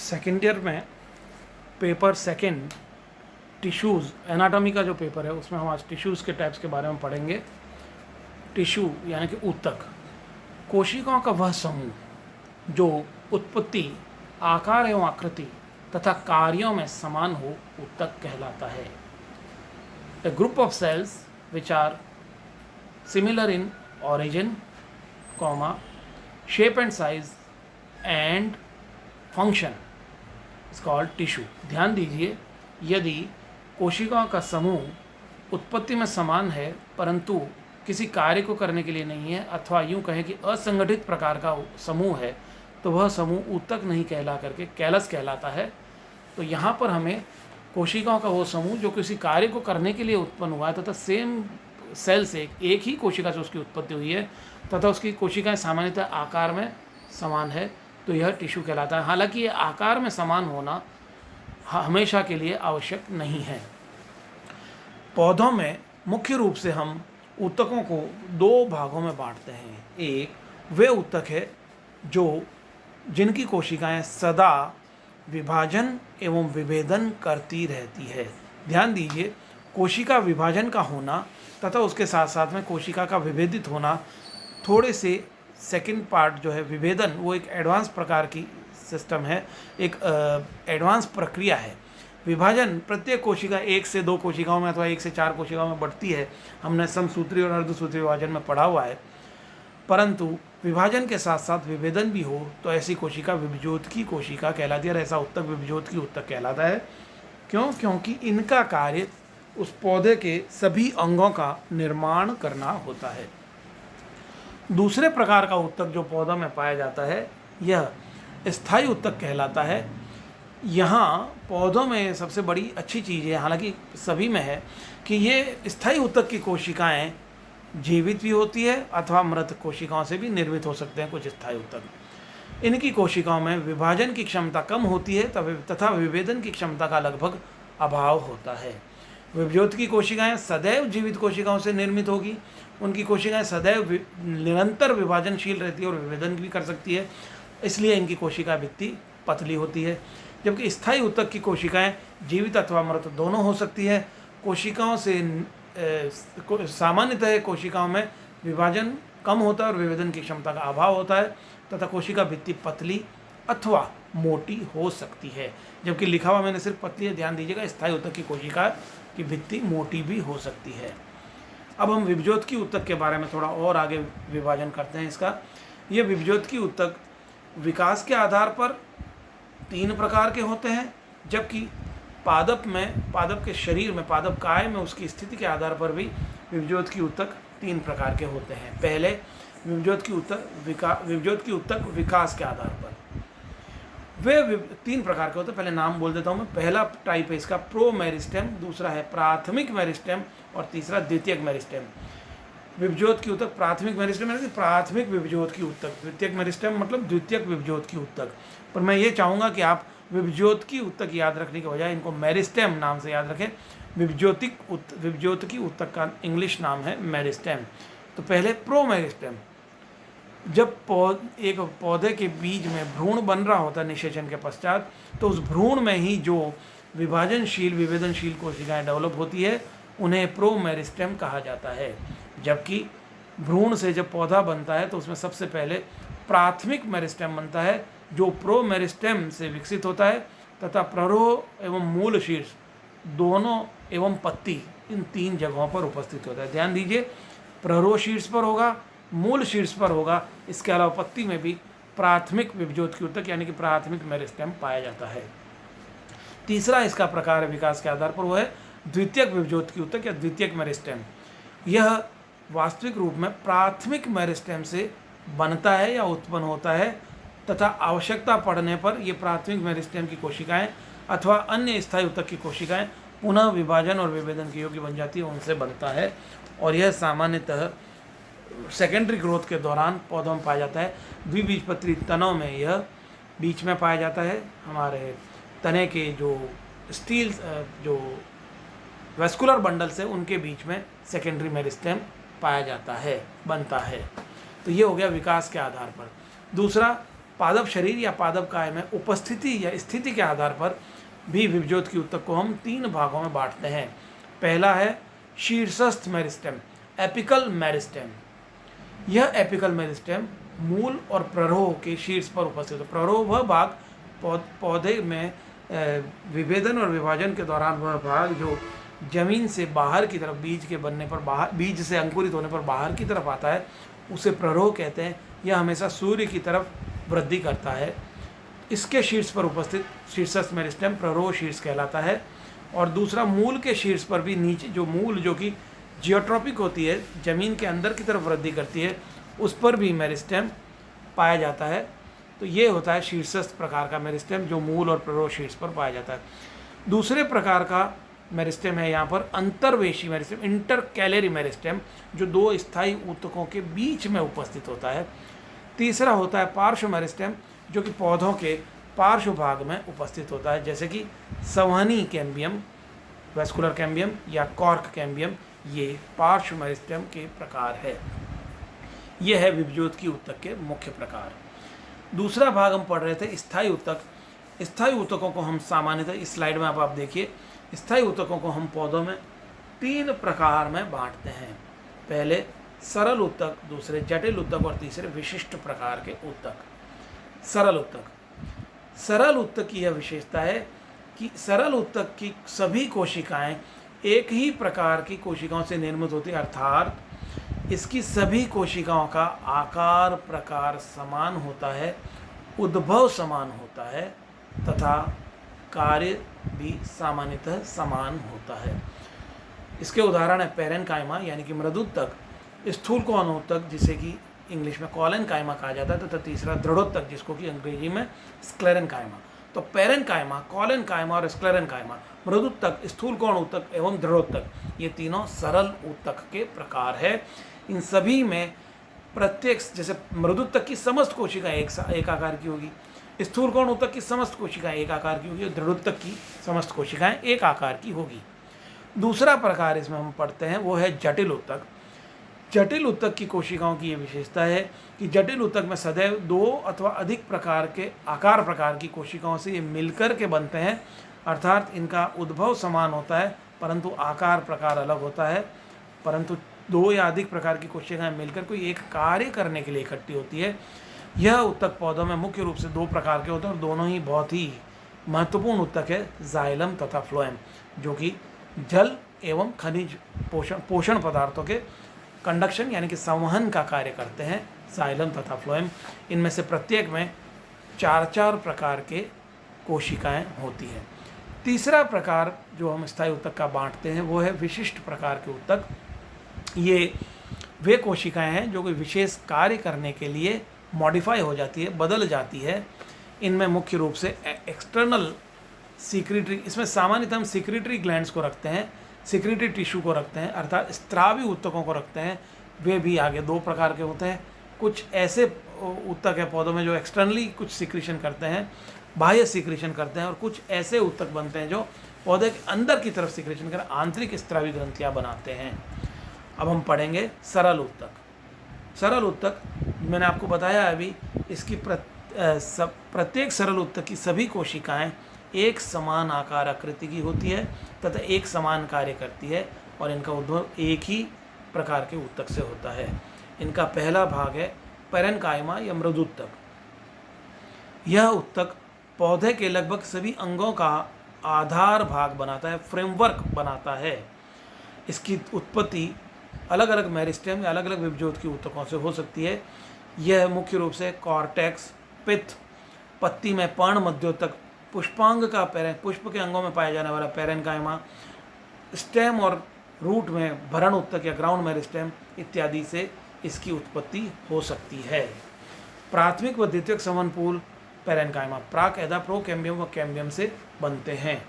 Second year में paper second tissues anatomy का जो पेपर है उसमें हम आज टिश्यूज़ के टाइप्स के बारे में पढ़ेंगे। टिश्यू यानी कि ऊतक, कोशिकाओं का वह समूह जो उत्पत्ति, आकार एवं आकृति तथा कार्यों में समान हो, ऊतक कहलाता है। A group of cells which are similar in origin, shape and size and function is called tissue। ध्यान दीजिए, यदि कोशिकाओं का समूह उत्पत्ति में समान है परंतु किसी कार्य को करने के लिए नहीं है, अथवा यूं कहें कि असंगठित प्रकार का समूह है, तो वह समूह ऊतक नहीं कहला करके कैलस कहलाता है। तो यहाँ पर हमें कोशिकाओं का वो समूह जो किसी कार्य को करने के लिए उत्पन्न हुआ है तथा सेम सेल से एक ही कोशिका से उसकी उत्पत्ति हुई है तथा उसकी कोशिकाएं सामान्यतः आकार में समान है, तो यह टिश्यू कहलाता है। हालांकि ये आकार में समान होना हमेशा के लिए आवश्यक नहीं है। पौधों में मुख्य रूप से हम ऊतकों को दो भागों में बांटते हैं। एक वे ऊतक है जिनकी कोशिकाएं सदा विभाजन एवं विभेदन करती रहती है। ध्यान दीजिए, कोशिका विभाजन का होना तथा उसके साथ साथ में कोशिका का विभेदित होना, थोड़े से सेकंड पार्ट जो है विभेदन, वो एक एडवांस प्रकार की सिस्टम है, एक एडवांस प्रक्रिया है। विभाजन प्रत्येक कोशिका एक से दो कोशिकाओं में अथवा एक से चार कोशिकाओं में बढ़ती है, हमने समसूत्री और अर्धसूत्री विभाजन में पढ़ा हुआ है। परंतु विभाजन के साथ साथ विभेदन भी हो तो ऐसी कोशिका विभज्योतकी कोशिका कहलाती है और ऐसा ऊतक विभज्योतकी ऊतक कहलाता है। क्यों? क्योंकि इनका कार्य उस पौधे के सभी अंगों का निर्माण करना होता है। दूसरे प्रकार का ऊतक जो पौधों में पाया जाता है यह स्थायी ऊतक कहलाता है। यहाँ पौधों में सबसे बड़ी अच्छी चीज़ है, हालांकि सभी में है, कि ये स्थायी ऊतक की कोशिकाएं जीवित भी होती है अथवा मृत कोशिकाओं से भी निर्मित हो सकते हैं कुछ स्थायी ऊतक। इनकी कोशिकाओं में विभाजन की क्षमता कम होती है तथा विभेदन की क्षमता का लगभग अभाव होता है। विभज्योतकी कोशिकाएं सदैव जीवित कोशिकाओं से निर्मित होगी, उनकी कोशिकाएं सदैव निरंतर विभाजनशील रहती है और विभेदन भी कर सकती है, इसलिए इनकी कोशिका भित्ति पतली होती है। जबकि स्थायी ऊतक की कोशिकाएं जीवित अथवा मृत दोनों हो सकती है। कोशिकाओं से सामान्यतः कोशिकाओं में विभाजन कम होता है और विभेदन की क्षमता का अभाव होता है तथा कोशिका भित्ति पतली अथवा मोटी हो सकती है। जबकि लिखा हुआ मैंने सिर्फ पतली है, ध्यान दीजिएगा, स्थायी ऊतक की कोशिका की भित्ति मोटी भी हो सकती है। अब हम विभज्योतकी ऊतक के बारे में थोड़ा और आगे विभाजन करते हैं इसका। ये विभज्योतकी ऊतक विकास के आधार पर तीन प्रकार के होते हैं, जबकि पादप के शरीर में, पादप काय में उसकी स्थिति के आधार पर भी विभज्योतकी ऊतक तीन प्रकार के होते हैं। पहले विभज्योतकी ऊतक विकास के आधार पर वे तीन प्रकार के होते हैं। पहले नाम बोल देता हूँ मैं। पहला टाइप है इसका प्रो मेरिस्टेम, दूसरा है प्राथमिक मेरिस्टेम और तीसरा द्वितीयक मेरिस्टेम। विभज्योतकी ऊतक प्राथमिक मेरिस्टेम यानी प्राथमिक विभज्योतकी ऊतक, द्वितीयक मेरिस्टेम मतलब द्वितीयक विभज्योतकी ऊतक। पर मैं ये चाहूँगा कि आप विभज्योतकी ऊतक याद रखने के बजाय इनको मेरिस्टेम नाम से याद रखें। विभज्योतकी ऊतक का इंग्लिश नाम है मेरिस्टेम। तो पहले प्रो मेरिस्टेम, जब एक पौधे के बीज में भ्रूण बन रहा होता है निषेचन के पश्चात, तो उस भ्रूण में ही जो विभाजनशील विभेदनशील कोशिकाएं डेवलप होती है उन्हें प्रो मेरिस्टेम कहा जाता है। जबकि भ्रूण से जब पौधा बनता है तो उसमें सबसे पहले प्राथमिक मेरिस्टेम बनता है जो प्रो मेरिस्टेम से विकसित होता है तथा प्ररोह एवं मूल शीर्ष दोनों एवं पत्ती इन तीन जगहों पर उपस्थित होता है। ध्यान दीजिए, प्ररोह शीर्ष पर होगा, मूल शीर्ष पर होगा, इसके अलावा पत्ती में भी प्राथमिक विभज्योतकी ऊतक यानी कि प्राथमिक मेरिस्टेम पाया जाता है। तीसरा इसका प्रकार है विकास के आधार पर, वो है द्वितीयक विभज्योतकी ऊतक या द्वितीयक मेरिस्टेम। यह वास्तविक रूप में प्राथमिक मेरिस्टेम से बनता है या उत्पन्न होता है तथा आवश्यकता पड़ने पर ये प्राथमिक मेरिस्टेम की कोशिकाएं अथवा अन्य स्थायी ऊतक की कोशिकाएं पुनः विभाजन और विभेदन के योग्य बन जाती है, उनसे बनता है। और यह सामान्यतः सेकेंडरी ग्रोथ के दौरान पौधों में पाया जाता है। द्विबीजपत्री तनों में यह बीच में पाया जाता है। हमारे तने के जो स्टील जो वेस्कुलर बंडल्स है उनके बीच में सेकेंडरी मेरिस्टेम पाया जाता है, बनता है। तो ये हो गया विकास के आधार पर। दूसरा पादप शरीर या पादप काय में उपस्थिति या स्थिति के आधार पर भी विभज्योत की ऊतक को हम 3 भागों में बांटते हैं। पहला है शीर्षस्थ मेरिस्टेम, एपिकल मेरिस्टेम। यह एपिकल मेरिस्टेम मूल और प्ररोह के शीर्ष पर उपस्थित है। प्ररोह वह भाग पौधे में विभेदन और विभाजन के दौरान वह भाग जो जमीन से बाहर की तरफ बीज के बनने पर बीज से अंकुरित होने पर बाहर की तरफ आता है, उसे प्ररोह कहते हैं। यह हमेशा सूर्य की तरफ वृद्धि करता है। इसके शीर्ष पर उपस्थित शीर्षस्थ मेरिस्टेम प्ररोह शीर्ष कहलाता है। और दूसरा मूल के शीर्ष पर भी नीचे जो मूल जो कि जियोट्रॉपिक होती है, जमीन के अंदर की तरफ वृद्धि करती है, उस पर भी मेरिस्टेम पाया जाता है। तो ये होता है शीर्षस्थ प्रकार का मेरिस्टेम जो मूल और प्ररोह शीर्ष पर पाया जाता है। दूसरे प्रकार का मेरिस्टेम है यहाँ पर अंतर्वेशी मेरिस्टेम, इंटरकैलरी मेरिस्टेम, जो 2 स्थायी ऊतकों के बीच में उपस्थित होता है। तीसरा होता है पार्श्व मेरिस्टेम, जो कि पौधों के पार्श्व भाग में उपस्थित होता है, जैसे कि संवहनी कैम्बियम, वेस्कुलर कैम्बियम या कॉर्क कैम्बियम। ये पार्श्व मेरिस्टेम के प्रकार है। यह है विभज्योत की ऊतक के मुख्य प्रकार। दूसरा भाग हम पढ़ रहे थे स्थायी ऊतक। स्थायी ऊतकों को हम सामान्यतः इस स्लाइड में आप देखिए, स्थायी ऊतकों को हम पौधों में 3 प्रकार में बांटते हैं। पहले सरल ऊतक, दूसरे जटिल ऊतक और तीसरे विशिष्ट प्रकार के ऊतक। सरल ऊतक। सरल ऊतक की यह विशेषता है कि सरल ऊतक की सभी कोशिकाएं एक ही प्रकार की कोशिकाओं से निर्मित होती है, अर्थात इसकी सभी कोशिकाओं का आकार प्रकार समान होता है, उद्भव समान होता है तथा कार्य भी सामान्यतः समान होता है। इसके उदाहरण है पेरेनकाइमा यानी कि मृदुत्तक, स्थूल कोणोत्तक जिसे कि इंग्लिश में कॉलेनकाइमा कहा जाता है, तथा तीसरा दृढ़ोत्तक जिसको कि अंग्रेजी में स्क्लेरेनकाइमा। तो पेरेनकाइमा, कॉलेनकाइमा और स्क्लेरेनकाइमा, मृदुत्तक, स्थूल कोण ऊतक एवं दृढ़ोत्तक, ये तीनों सरल ऊतक के प्रकार है। इन सभी में प्रत्येक, जैसे मृदुत्तक की समस्त कोशिकाएं एक आकार की होगी, स्थूल कोण ऊतक की समस्त कोशिकाएं एक आकार की होगी और दृढ़ोत्तक की समस्त कोशिकाएं एक आकार की होगी। दूसरा प्रकार इसमें हम पढ़ते हैं वो है जटिल ऊतक। जटिल ऊतक की कोशिकाओं की ये विशेषता है कि जटिल ऊतक में सदैव 2 अथवा अधिक प्रकार के आकार प्रकार की कोशिकाओं से ये मिलकर के बनते हैं, अर्थात इनका उद्भव समान होता है परंतु आकार प्रकार अलग होता है। परंतु 2 या अधिक प्रकार की कोशिकाएं मिलकर कोई एक कार्य करने के लिए इकट्ठी होती है। यह ऊतक पौधों में मुख्य रूप से 2 प्रकार के होते हैं और दोनों ही बहुत ही महत्वपूर्ण ऊतक है, जाइलम तथा फ्लोएम, जो कि जल एवं खनिज पोषण पदार्थों के कंडक्शन यानी कि संवहन का कार्य करते हैं, जाइलम तथा फ्लोएम। इनमें से प्रत्येक में 4 प्रकार के कोशिकाएं होती हैं। तीसरा प्रकार जो हम स्थायी ऊतक का बांटते हैं वो है विशिष्ट प्रकार के ऊतक। ये वे कोशिकाएं हैं जो कोई विशेष कार्य करने के लिए मॉडिफाई हो जाती है, बदल जाती है। इनमें मुख्य रूप से एक्सटर्नल सीक्रेटरी, इसमें सामान्यतः हम सीक्रेटरी ग्लैंड्स को रखते हैं, सीक्रेटरी टिश्यू को रखते हैं, अर्थात स्त्रावी ऊतकों को रखते हैं। वे भी आगे 2 प्रकार के होते हैं। कुछ ऐसे ऊतक है पौधों में जो एक्सटर्नली कुछ सीक्रेशन करते हैं, बाह्य सीक्रेशन करते हैं, और कुछ ऐसे ऊतक बनते हैं जो पौधे के अंदर की तरफ सीक्रेशन कर आंतरिक स्त्रावी ग्रंथियाँ बनाते हैं। अब हम पढ़ेंगे सरल ऊतक। सरल ऊतक मैंने आपको बताया अभी, इसकी प्रत्येक सरल ऊतक की सभी कोशिकाएं एक समान आकार आकृति की होती है तथा एक समान कार्य करती है और इनका उद्भव एक ही प्रकार के ऊतक से होता है। इनका पहला भाग है पेरेनकाइमा या मृदुत्तक। यह ऊतक पौधे के लगभग सभी अंगों का आधार भाग बनाता है, फ्रेमवर्क बनाता है। इसकी उत्पत्ति अलग अलग मेरिस्टेम या अलग अलग विभज्योत की ऊतकों से हो सकती है। यह मुख्य रूप से कॉर्टेक्स, पित्त, पत्ती में पर्ण मध्योतक, पुष्पांग का पुष्प के अंगों में पाया जाने वाला पेरेनकाइमा, स्टेम और रूट में भरण ऊतक या ग्राउंड मेरिस्टेम इत्यादि से इसकी उत्पत्ति हो सकती है। प्राथमिक व द्वितीयक संवहनपूल पेरेनकाइमा प्राक-एदा प्रोकैम्बियम व कैम्बियम से बनते हैं।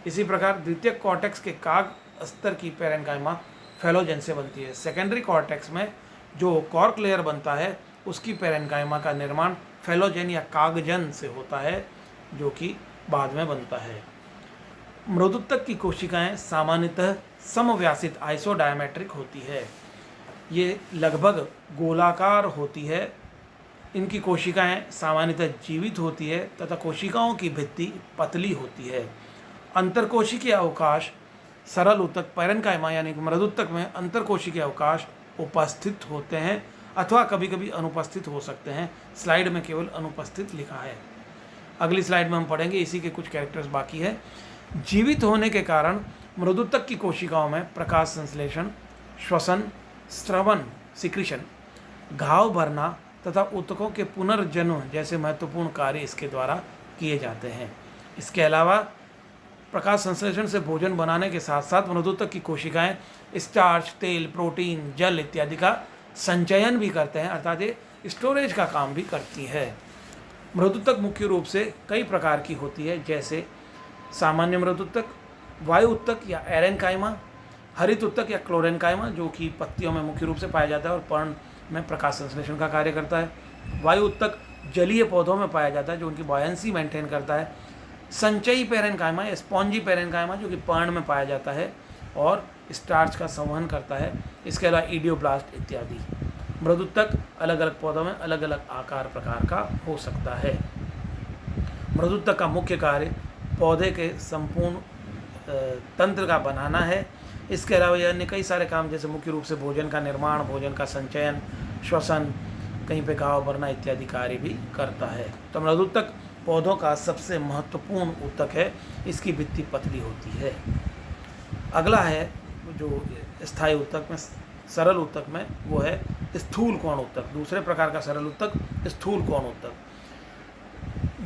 इसी प्रकार द्वितीयक कॉर्टेक्स के काग स्तर की पेरेनकाइमा फेलोजेन से बनती है। सेकेंडरी कॉर्टेक्स में जो कॉर्क लेयर बनता है उसकी पेरेनकाइमा का निर्माण फेलोजेन या कागजन से होता है, जो कि बाद में बनता है। मृदुत्तक की कोशिकाएं सामान्यतः समव्यासित आइसोडायमेट्रिक होती है। ये लगभग गोलाकार होती है इनकी कोशिकाएं सामान्यतः जीवित होती है तथा कोशिकाओं की भित्ति पतली होती है। अंतरकोशिकीय अवकाश सरल ऊतक पैरेन्काइमा यानी कि मृदुतक में अंतरकोशिकीय अवकाश उपस्थित होते हैं अथवा कभी कभी अनुपस्थित हो सकते हैं। स्लाइड में केवल अनुपस्थित लिखा है। अगली स्लाइड में हम पढ़ेंगे, इसी के कुछ कैरेक्टर्स बाकी है। जीवित होने के कारण मृदुतक की कोशिकाओं में प्रकाश संश्लेषण, श्वसन, स्रवन सिक्रीशन, घाव भरना तथा ऊतकों के पुनर्जन्म जैसे महत्वपूर्ण कार्य इसके द्वारा किए जाते हैं। इसके अलावा प्रकाश संश्लेषण से भोजन बनाने के साथ साथ मृदुतक की कोशिकाएं स्टार्च, तेल, प्रोटीन, जल इत्यादि का संचयन भी करते हैं, अर्थात ये स्टोरेज का काम भी करती है। मृदुतक मुख्य रूप से कई प्रकार की होती है, जैसे सामान्य मृदुतक, वायु उत्तक या एरेन्काइमा, हरित उत्तक या क्लोरेन्काइमा जो कि पत्तियों में मुख्य रूप से पाया जाता है और पर्ण में प्रकाश संश्लेषण का कार्य करता है। वायु उत्तक जलीय पौधों में पाया जाता है जो उनकी बॉयंसी मेंटेन करता है। संचयी पेरेन्काइमा या स्पॉन्जी पेरेन्काइमा जो कि पर्ण में पाया जाता है और स्टार्च का संवहन करता है। इसके अलावा इडियोब्लास्ट इत्यादि। मृदुतक अलग अलग पौधों में अलग अलग आकार प्रकार का हो सकता है। मृदुतक का मुख्य कार्य पौधे के संपूर्ण तंत्र का बनाना है। इसके अलावा यह अन्य कई सारे काम जैसे मुख्य रूप से भोजन का निर्माण, भोजन का संचयन, श्वसन, कहीं पे घाव भरना इत्यादि कार्य भी करता है। तो मृदुतक पौधों का सबसे महत्वपूर्ण ऊतक है। इसकी भित्ति पतली होती है। अगला है जो स्थायी ऊतक में, सरल ऊतक में, वो है स्थूल कोण ऊतक। दूसरे प्रकार का सरल ऊतक स्थूल कोण ऊतक।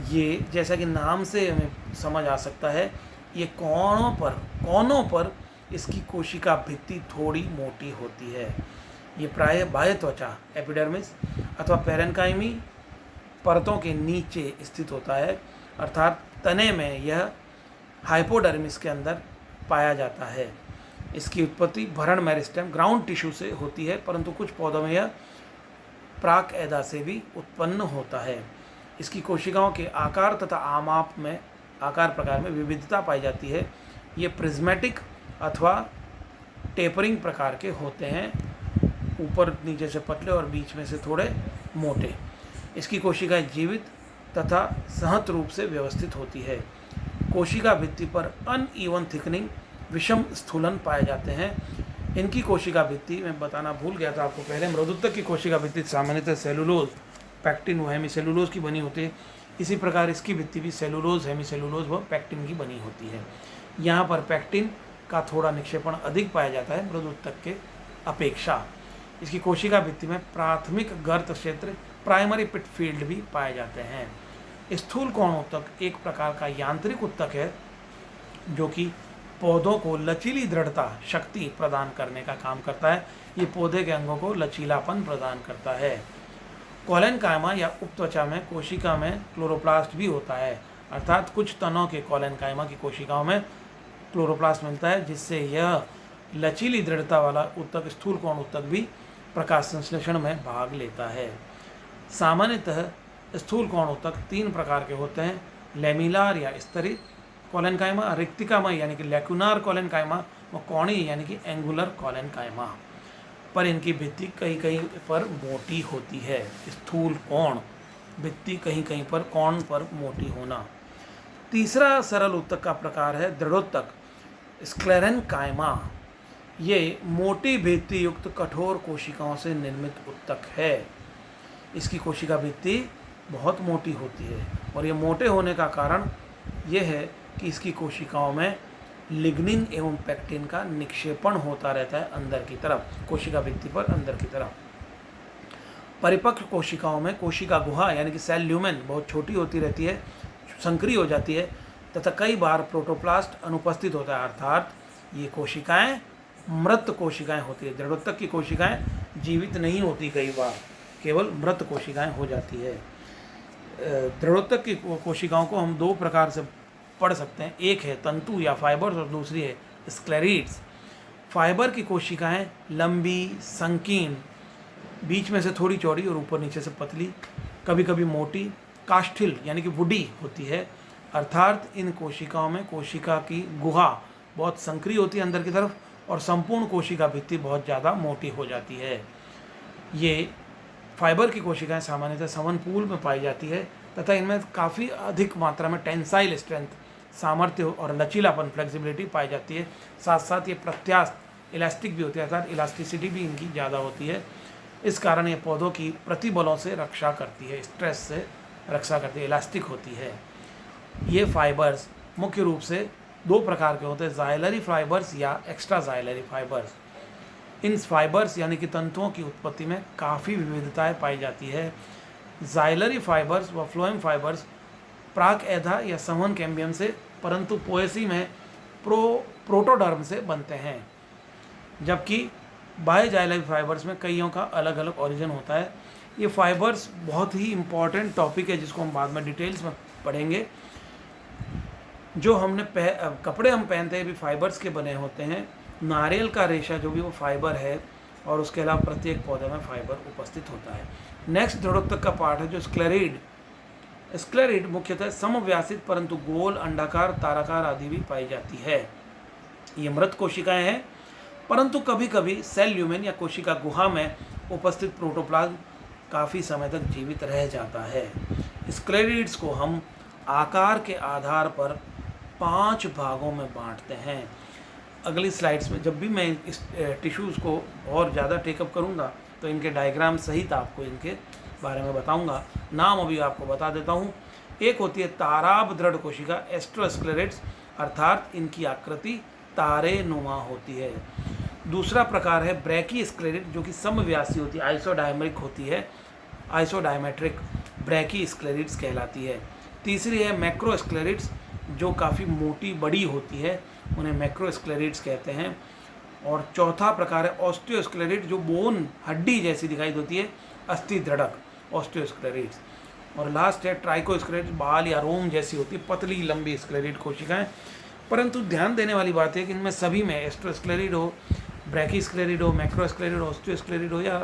ये जैसा कि नाम से हमें समझ आ सकता है, ये कोनों पर इसकी कोशिका भित्ति थोड़ी मोटी होती है। ये प्रायः बाह्य त्वचा एपिडर्मिस अथवा पेरेन्काइमी परतों के नीचे स्थित होता है, अर्थात तने में यह हाइपोडर्मिस के अंदर पाया जाता है। इसकी उत्पत्ति भरण मेरिस्टेम ग्राउंड टिश्यू से होती है, परंतु कुछ पौधों में यह प्राक एदा से भी उत्पन्न होता है। इसकी कोशिकाओं के आकार तथा आमाप में आकार प्रकार में विविधता पाई जाती है। ये प्रिज्मेटिक अथवा टेपरिंग प्रकार के होते हैं, ऊपर नीचे से पतले और बीच में से थोड़े मोटे। इसकी कोशिकाएं जीवित तथा सहत रूप से व्यवस्थित होती है। कोशिका भित्ति पर अनइवन थिकनिंग, विषम स्थूलन पाए जाते हैं। इनकी कोशिका भित्ति मैं बताना भूल गया था आपको पहले, मृदुतक की कोशिका भित्ति सामान्यतः सेलुलोज, पैक्टिन व हेमीसेलुलोज की बनी होती है। इसी प्रकार इसकी भित्ति भी सेलुलोज, हेमीसेलुलोज व पैक्टिन की बनी होती है। यहाँ पर पैक्टिन का थोड़ा निक्षेपण अधिक पाया जाता है मृदुतक के अपेक्षा। इसकी कोशिका भित्ति में प्राथमिक गर्त क्षेत्र, प्राइमरी पिट फील्ड भी पाए जाते हैं। स्थूल कोण ऊतक एक प्रकार का यांत्रिक ऊतक है जो कि पौधों को लचीली दृढ़ता, शक्ति प्रदान करने का काम करता है। ये पौधे के अंगों को लचीलापन प्रदान करता है। कोलेनकाइमा या उपत्वचा में कोशिका में क्लोरोप्लास्ट भी होता है, अर्थात कुछ तनों के कोलेनकाइमा की कोशिकाओं में क्लोरोप्लास्ट मिलता है, जिससे यह लचीली दृढ़ता वाला ऊतक स्थूल कोण ऊतक भी प्रकाश संश्लेषण में भाग लेता है। सामान्यतः स्थूल कोण ऊतक तीन प्रकार के होते हैं, लेमिलार या स्तरित कोलेनकाइमा, रिक्तिकामय यानी कि लैकुनार कोलेनकाइमा व कोणीय यानी कि एंगुलर कोलेनकाइमा। पर इनकी भित्ति कहीं कहीं पर मोटी होती है। स्थूल कोण भित्ति कहीं कहीं पर कोण पर मोटी होना। तीसरा सरल ऊतक का प्रकार है दृढ़ोत्तक, स्क्लेरेन्काइमा। ये मोटी भित्ति युक्त कठोर कोशिकाओं से निर्मित ऊतक है। इसकी कोशिका भित्ति बहुत मोटी होती है और ये मोटे होने का कारण यह है कि इसकी कोशिकाओं में लिग्निन एवं पैक्टिन का निक्षेपण होता रहता है अंदर की तरफ, कोशिका भित्ति पर अंदर की तरफ। परिपक्व कोशिकाओं में कोशिका गुहा यानी कि सेल ल्यूमेन बहुत छोटी होती रहती है, संकरी हो जाती है तथा कई बार प्रोटोप्लास्ट अनुपस्थित होता है, अर्थात ये कोशिकाएं मृत कोशिकाएं होती है। दृढ़ोत्तक की कोशिकाएं जीवित नहीं होती, कई बार केवल मृत कोशिकाएं हो जाती है। दृढ़ोत्तक की कोशिकाओं को हम दो प्रकार से पढ़ सकते हैं, एक है तंतु या फाइबर्स और दूसरी है स्क्लेरीड्स। फाइबर की कोशिकाएं लंबी, संकीर्ण, बीच में से थोड़ी चौड़ी और ऊपर नीचे से पतली, कभी कभी मोटी, काष्ठिल यानी कि वुडी होती है, अर्थात इन कोशिकाओं में कोशिका की गुहा बहुत संकरी होती है अंदर की तरफ और संपूर्ण कोशिका भित्ति बहुत ज़्यादा मोटी हो जाती है। ये फाइबर की कोशिकाएं सामान्यतः संवहन पूल में पाई जाती है तथा इनमें काफ़ी अधिक मात्रा में टेंसाइल स्ट्रेंथ, सामर्थ्य और लचीलापन, फ्लेक्सिबिलिटी पाई जाती है। साथ साथ ये प्रत्यास्थ इलास्टिक भी होती है, अर्थात इलास्टिसिटी भी इनकी ज़्यादा होती है। इस कारण ये पौधों की प्रतिबलों से रक्षा करती है, स्ट्रेस से रक्षा करती है, इलास्टिक होती है। ये फाइबर्स मुख्य रूप से दो प्रकार के होते हैं, जाइलरी फाइबर्स या एक्स्ट्रा जाइलरी फाइबर्स। इन फाइबर्स यानी कि तंतुओं की उत्पत्ति में काफ़ी विविधताएं पाई जाती है। जाइलरी फाइबर्स व फ्लोएम फाइबर्स प्राक एधा या संवहन कैम्बियम से, परंतु पोएसी में प्रोटोडर्म से बनते हैं, जबकि बायोजाइलरी फाइबर्स में कईयों का अलग अलग ओरिजिन होता है। ये फाइबर्स बहुत ही इम्पॉर्टेंट टॉपिक है जिसको हम बाद में डिटेल्स में पढ़ेंगे। जो हमने कपड़े हम पहनते हैं भी फाइबर्स के बने होते हैं। नारियल का रेशा जो भी वो फाइबर है, और उसके अलावा प्रत्येक पौधे में फाइबर उपस्थित होता है। नेक्स्ट दृढ़ोत्तक का पार्ट है जो स्क्लेरिड। स्क्लेरिड मुख्यतः समव्यासित परंतु गोल, अंडाकार, ताराकार आदि भी पाई जाती है। ये मृत कोशिकाएं हैं, परंतु कभी कभी सेल ल्यूमेन या कोशिका गुहा में उपस्थित प्रोटोप्लाज्म काफ़ी समय तक जीवित रह जाता है। स्क्लेरिड्स को हम आकार के आधार पर 5 भागों में बांटते हैं। अगली स्लाइड्स में जब भी मैं इस टिश्यूज़ को और ज़्यादा टेकअप करूँगा तो इनके डायग्राम सहित आपको इनके बारे में बताऊँगा। नाम अभी आपको बता देता हूँ। एक होती है ताराब दृढ़ कोशिका, एस्ट्रोस्क्लेरिड्स, अर्थात इनकी आकृति तारे नुमा होती है। दूसरा प्रकार है ब्रैकी स्क्लेरिड जो कि समव्यासी होती है, आइसोडायमेट्रिक होती है, आइसोडायमेट्रिक ब्रैकी स्क्लेरिड्स कहलाती है। तीसरी है मैक्रोस्क्लेरिड्स जो काफ़ी मोटी बड़ी होती है, उन्हें मैक्रोस्क्लेरिड्स कहते हैं। और चौथा प्रकार है ऑस्टियोस्क्लेरिड जो बोन, हड्डी जैसी दिखाई देती है, अस्थि दृढ़क, ऑस्टियोस्क्लेरिड्स। और लास्ट है ट्राइकोस्क्लेरिड, बाल या रोम जैसी होती है, पतली लंबी स्क्लेरिड कोशिकाएं। परंतु ध्यान देने वाली बात है कि इनमें सभी में एस्ट्रोस्क्लेरिड हो, ब्रैकीस्क्लेरिड हो, मैक्रोस्क्लेरिड, ऑस्टियोस्क्लेरिड हो या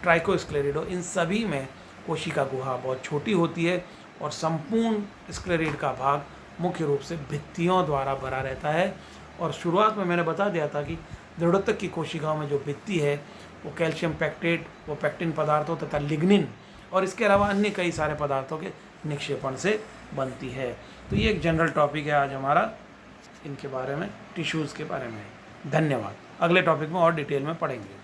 ट्राइकोस्क्लेरिड हो, इन सभी में कोशिका गुहा बहुत छोटी होती है और संपूर्ण स्क्लेरिड का भाग मुख्य रूप से भित्तियों द्वारा भरा रहता है। और शुरुआत में मैंने बता दिया था कि दृढ़ोत्तक की कोशिकाओं में जो भित्ति है वो कैल्शियम पैक्टेट, वो पैक्टिन पदार्थों तथा लिग्निन और इसके अलावा अन्य कई सारे पदार्थों के निक्षेपण से बनती है। तो ये एक जनरल टॉपिक है आज हमारा इनके बारे में, टिश्यूज़ के बारे में। धन्यवाद। अगले टॉपिक में और डिटेल में पढ़ेंगे।